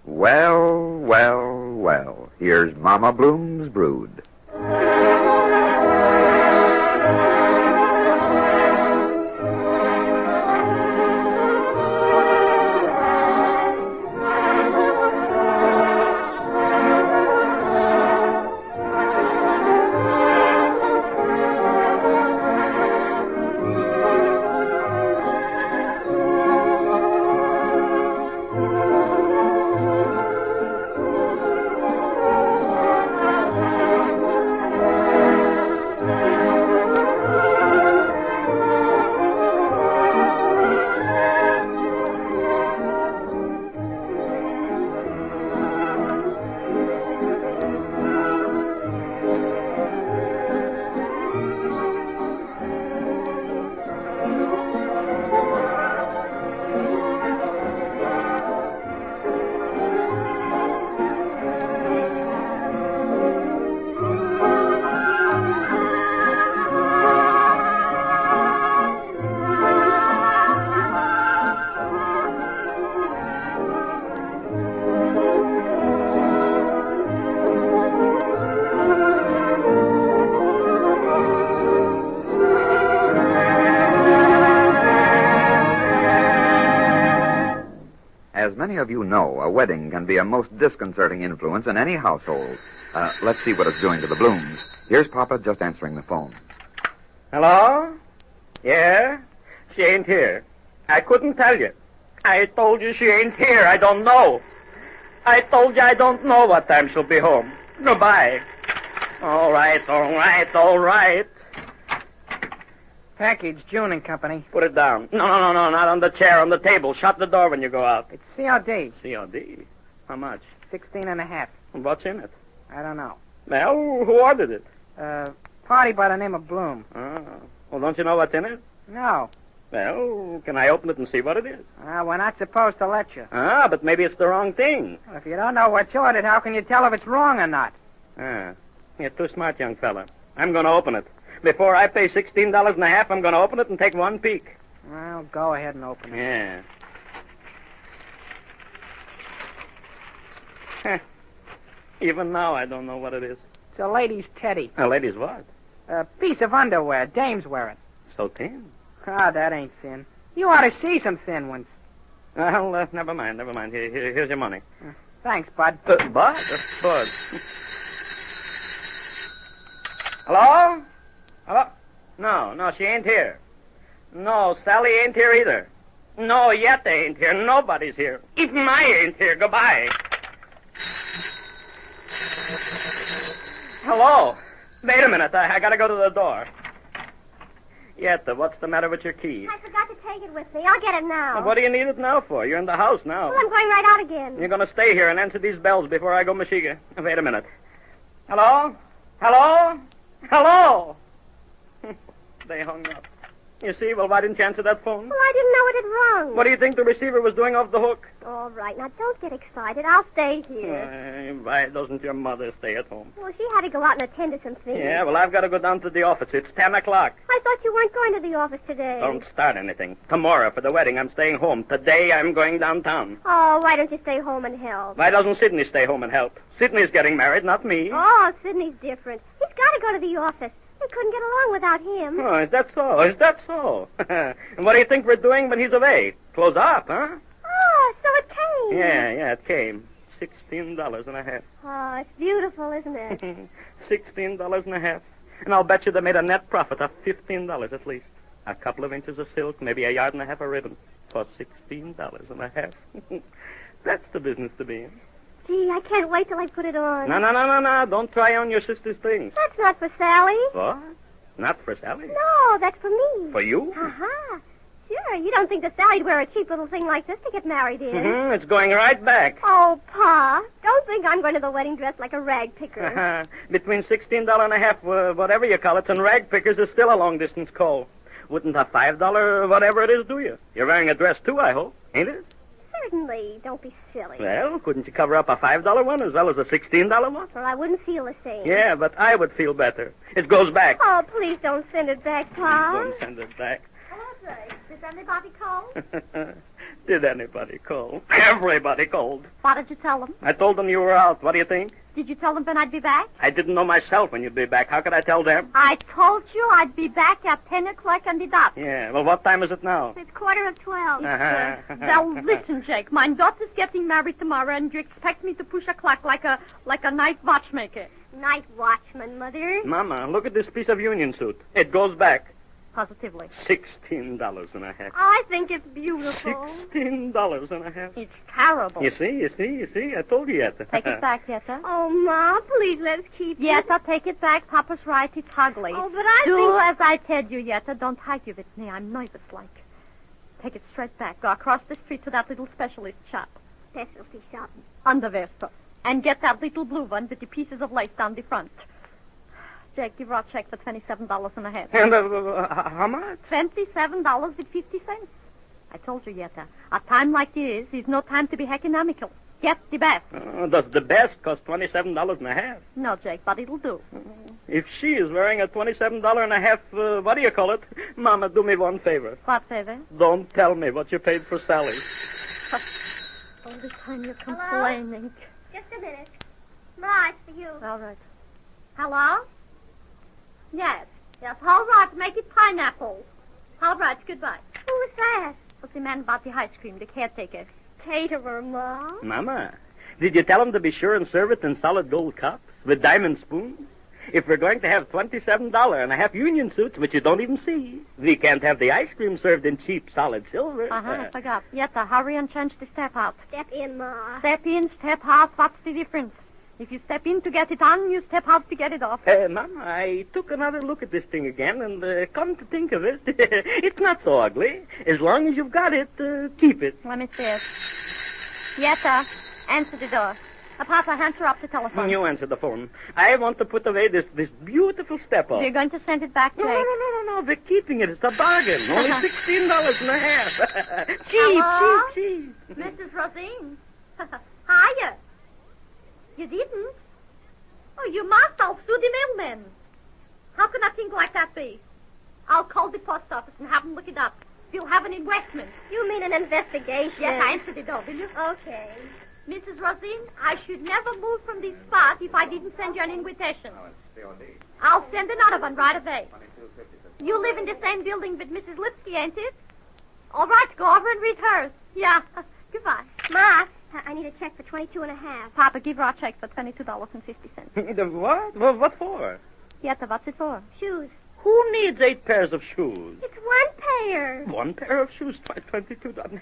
Well, well, well. Here's Mama Bloom's brood. As many of you know, a wedding can be a most disconcerting influence in any household. Let's see what it's doing to the Blooms. Here's Papa just answering the phone. Hello? Yeah? She ain't here. I couldn't tell you. I told you she ain't here. I don't know. I told you I don't know what time she'll be home. Goodbye. All right. Package, June and Company. Put it down. No, not on the chair, on the table. Shut the door when you go out. It's COD. COD? How much? 16 and a half. What's in it? I don't know. Well, who ordered it? Party by the name of Bloom. Oh. Well, don't you know what's in it? No. Well, can I open it and see what it is? We're not supposed to let you. But maybe it's the wrong thing. Well, if you don't know what's ordered, how can you tell if it's wrong or not? You're too smart, young fella. I'm going to open it. Before I pay $16 and a half, I'm going to open it and take one peek. Well, go ahead and open it. Yeah. Even now, I don't know what it is. It's a lady's teddy. A lady's what? A piece of underwear. Dames wear it. So thin. That ain't thin. You ought to see some thin ones. Well, never mind. Here's your money. Thanks, Bud. Bud? Bud. Hello? Hello? No, she ain't here. No, Sally ain't here either. No, yet they ain't here. Nobody's here. Even I ain't here. Goodbye. Hello? Wait a minute. I gotta go to the door. Yetta, what's the matter with your key? I forgot to take it with me. I'll get it now. Well, what do you need it now for? You're in the house now. Well, I'm going right out again. You're going to stay here and answer these bells before I go Meshiga. Wait a minute. Hello? Hello? Hello? They hung up. You see? Well, why didn't you answer that phone? Well, I didn't know it had rung. What do you think the receiver was doing off the hook? All right. Now, don't get excited. I'll stay here. Why doesn't your mother stay at home? Well, she had to go out and attend to some things. Yeah, well, I've got to go down to the office. It's 10 o'clock. I thought you weren't going to the office today. Don't start anything. Tomorrow, for the wedding, I'm staying home. Today, I'm going downtown. Oh, why don't you stay home and help? Why doesn't Sidney stay home and help? Sidney's getting married, not me. Oh, Sidney's different. He's got to go to the office. We couldn't get along without him. Oh, is that so? And what do you think we're doing when he's away? Close up, huh? Oh, so it came. Yeah, it came. $16 and a half. Oh, it's beautiful, isn't it? $16 and a half. And I'll bet you they made a net profit of $15 at least. A couple of inches of silk, maybe a yard and a half of ribbon for $16 and a half. That's the business to be in. Gee, I can't wait till I put it on. No. Don't try on your sister's things. That's not for Sally. What? Not for Sally? No, that's for me. For you? Uh-huh. Sure, you don't think that Sally'd wear a cheap little thing like this to get married in. Mm-hmm. It's going right back. Oh, Pa, don't think I'm going to the wedding dressed like a rag picker. Between $16 and a half, whatever you call it, and rag pickers is still a long-distance call. Wouldn't a $5 whatever it is do you? You're wearing a dress, too, I hope, ain't it? Certainly. Don't be silly. Well, couldn't you cover up a $5 one as well as a $16 one? Well, I wouldn't feel the same. Yeah, but I would feel better. It goes back. Oh, please don't send it back, Pa. Don't send it back. Hello, Dre. Did anybody call? Did anybody call? Everybody called. What did you tell them? I told them you were out. What do you think? Did you tell them when I'd be back? I didn't know myself when you'd be back. How could I tell them? I told you I'd be back at 10 o'clock on the dot. Yeah, well, what time is it now? It's 11:45. Well, Listen, Jake, my daughter's getting married tomorrow, and you expect me to push a clock like a night watchmaker. Night watchman, Mother. Mama, look at this piece of union suit. It goes back Positively. $16 and a half. I think it's beautiful. $16 and a half. It's terrible. You see. I told you yet. Take it back, Yetta. Oh, Ma, please let's keep it. Yetta, take it back. Papa's right. It's ugly. Oh, but I Do think... as I tell you, Yetta. Don't argue with me. I'm nervous like. Take it straight back. Go across the street to that little specialist shop. Specialty shop. Underwear stuff. And get that little blue one with the pieces of lace down the front. Jake, give her a check for $27 and a half. And how much? $27.50. I told you, Yetta. A time like this is no time to be economical. Get the best. Does the best cost $27 and a half? No, Jake, but it'll do. If she is wearing a $27 and a half, what do you call it? Mama, do me one favor. What favor? Don't tell me what you paid for Sally. All the time you're complaining. Just a minute. Ma, it's for you. All right. Hello? Yes, all right. Make it pineapple. All right, goodbye. Who's that? What's the man about the ice cream, the caretaker? Caterer, Ma. Mama, did you tell him to be sure and serve it in solid gold cups with diamond spoons? If we're going to have $27 and a half union suits, which you don't even see, we can't have the ice cream served in cheap solid silver. I forgot. Yetta, hurry and change the step out. Step in, Ma. Step in, step out. What's the difference? If you step in to get it on, you step out to get it off. Mama, I took another look at this thing again, and come to think of it, it's not so ugly. As long as you've got it, keep it. Let me see it. Yetta, answer the door. Papa, answer up the telephone. You answer the phone. I want to put away this beautiful step-up. You're going to send it back, Jake? No. We're keeping it. It's a bargain. Only $16 and a half. Hello? cheap. Mrs. Rosine. Hiya. You didn't? Oh, you must. I'll sue the mailman. How can a thing like that be? I'll call the post office and have them look it up. You'll have an investment. You mean an investigation? Yes, answer the door, will you? Okay. Mrs. Rosine, I should never move from this spot if I didn't send you an invitation. I'll send another one right away. You live in the same building with Mrs. Lipsky, ain't it? All right, go over and read hers. Yeah. Goodbye. Ma, I need a check for $22.50. Papa, give her a check for $22.50. The what? What for? Yetta, what's it for? Shoes. Who needs 8 pairs of shoes? It's one pair. One pair of shoes, $22.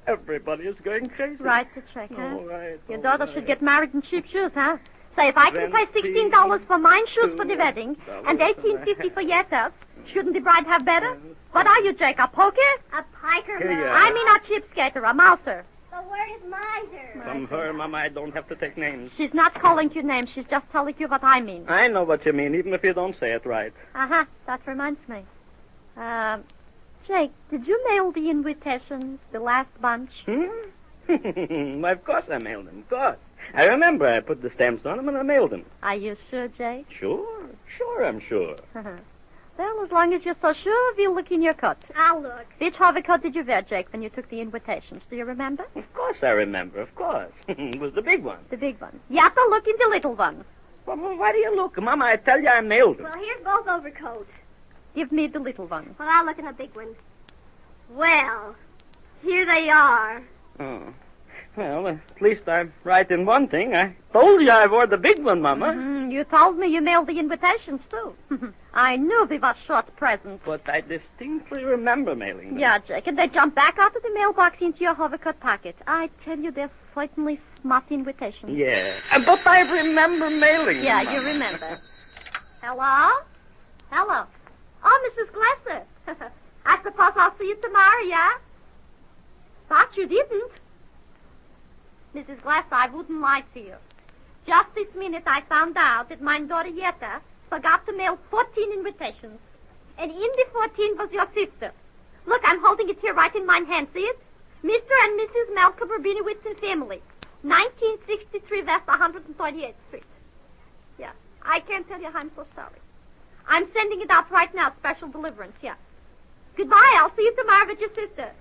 Everybody is going crazy. Write the check, huh? All right. Your daughter should get married in cheap shoes, huh? Say, if I can pay $16 for mine shoes for the wedding and $18.50 for Yetta's, shouldn't the bride have better? What are you, Jake, a poker? A piker, Here you Ma. are. I mean a cheapskater, a mouser. The word is miser. From her, Mama, I don't have to take names. She's not calling you names. She's just telling you what I mean. I know what you mean, even if you don't say it right. Uh-huh. That reminds me. Jake, did you mail the invitations, the last bunch? Why, of course I mailed them, of course. I remember I put the stamps on them and I mailed them. Are you sure, Jake? Sure, I'm sure. Well, as long as you're so sure, we'll look in your coat. I'll look. Which overcoat did you wear, Jake, when you took the invitations? Do you remember? Of course I remember, of course. It was the big one. The big one. Yatta, look in the little one. Well, why do you look? Mama, I tell you I mailed them. Well, here's both overcoats. Give me the little one. Well, I'll look in the big one. Well, here they are. Oh. Well, at least I'm right in one thing. I told you I wore the big one, Mama. You told me you mailed the invitations, too. I knew we were short presents. But I distinctly remember mailing them. Yeah, Jake, and they jumped back out of the mailbox into your hovercoat pocket. I tell you, they're certainly smart invitations. Yeah, but I remember mailing them. Yeah, Mama. you remember. Hello? Hello. Oh, Mrs. Glasser. I suppose I'll see you tomorrow, yeah? Thought you didn't. Mrs. Glasser, I wouldn't lie to you. Just this minute I found out that my daughter Yetta forgot to mail 14 invitations. And in the 14 was your sister. Look, I'm holding it here right in my hand, see it? Mr. and Mrs. Malcolm Rabinowitz and family. 1963 West 138th Street. Yeah, I can't tell you how I'm so sorry. I'm sending it out right now, special deliverance, yeah. Goodbye, I'll see you tomorrow with your sister.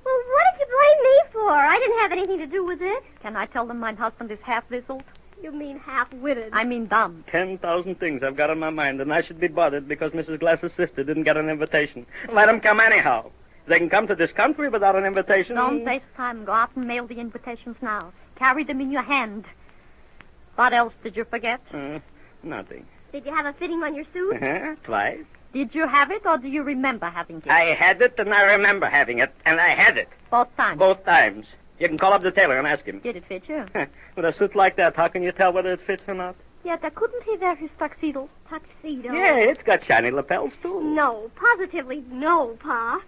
Well, what did you blame me for? I didn't have anything to do with it. Can I tell them my husband is half-wizzled? You mean half-witted. I mean dumb. 10,000 things I've got on my mind, and I should be bothered because Mrs. Glass's sister didn't get an invitation. Let them come anyhow. They can come to this country without an invitation. Don't waste time. Go out and mail the invitations now. Carry them in your hand. What else did you forget? Nothing. Did you have a fitting on your suit? Twice. Did you have it, or do you remember having it? I had it, and I remember having it, and I had it. Both times? Both times. You can call up the tailor and ask him. Did it fit you? With a suit like that, how can you tell whether it fits or not? Yet, couldn't he wear his tuxedo? Tuxedo? Yeah, it's got shiny lapels, too. No, positively no, Pa.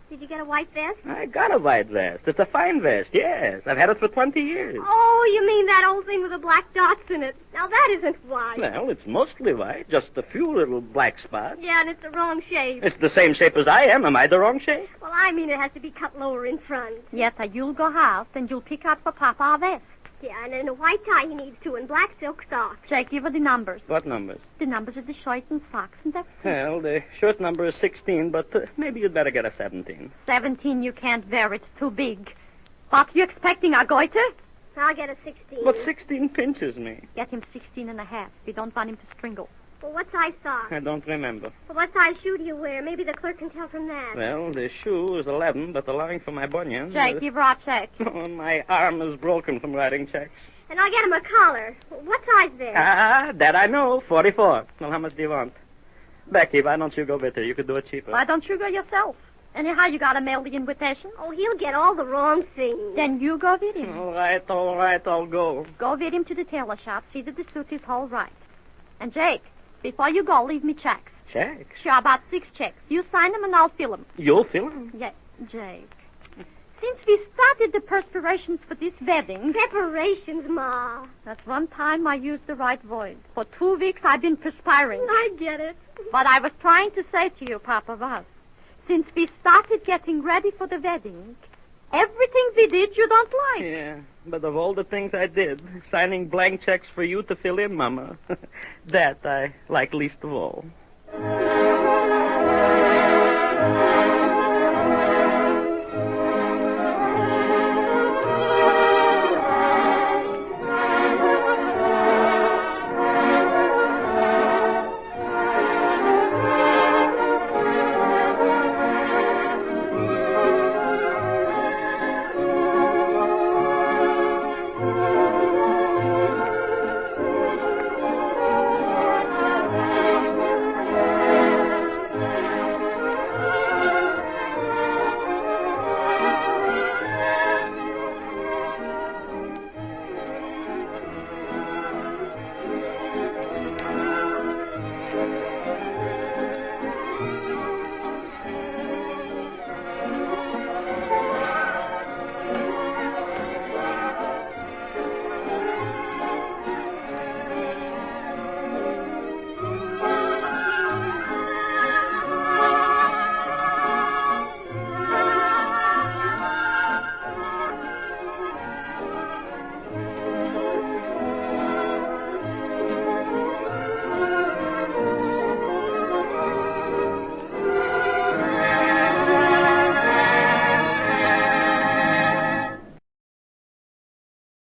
Did you get a white vest? I got a white vest. It's a fine vest, yes. I've had it for 20 years. Oh, you mean that old thing with the black dots in it. Now, that isn't white. Well, it's mostly white, just a few little black spots. Yeah, and it's the wrong shape. It's the same shape as I am. Am I the wrong shape? Well, I mean it has to be cut lower in front. Yes, you'll go out, and you'll pick out for Papa a vest. Yeah, and then a white tie he needs, too, and black silk socks. Jake, give her the numbers. What numbers? The numbers of the shirt and socks and everything. Well, the shirt number is 16, but maybe you'd better get a 17. 17 you can't wear. It's too big. What are you expecting, Agoita? I'll get a 16. But 16 pinches me. Get him 16 and a half. We don't want him to stringle. Well, what size socks? I don't remember. Well, what size shoe do you wear? Maybe the clerk can tell from that. Well, the shoe is 11, but allowing for my bunions... Jake, give her a check. My arm is broken from writing checks. And I'll get him a collar. What size then? That I know, 44. Well, how much do you want? Becky, why don't you go with her? You could do it cheaper. Why don't you go yourself? Anyhow, you gotta mail the invitation. Oh, he'll get all the wrong things. Then you go with him. All right, I'll go. Go with him to the tailor shop, see that the suit is all right. And, Jake, before you go, leave me checks. Checks? Sure, about 6 checks. You sign them and I'll fill them. You'll fill them? Yeah, Jake. Since we started the perspirations for this wedding... Preparations, Ma. That one time I used the right word. For 2 weeks I've been perspiring. I get it. What I was trying to say to you, Papa, was... Since we started getting ready for the wedding, everything we did you don't like. Yeah, but of all the things I did, signing blank checks for you to fill in, Mama, that I like least of all.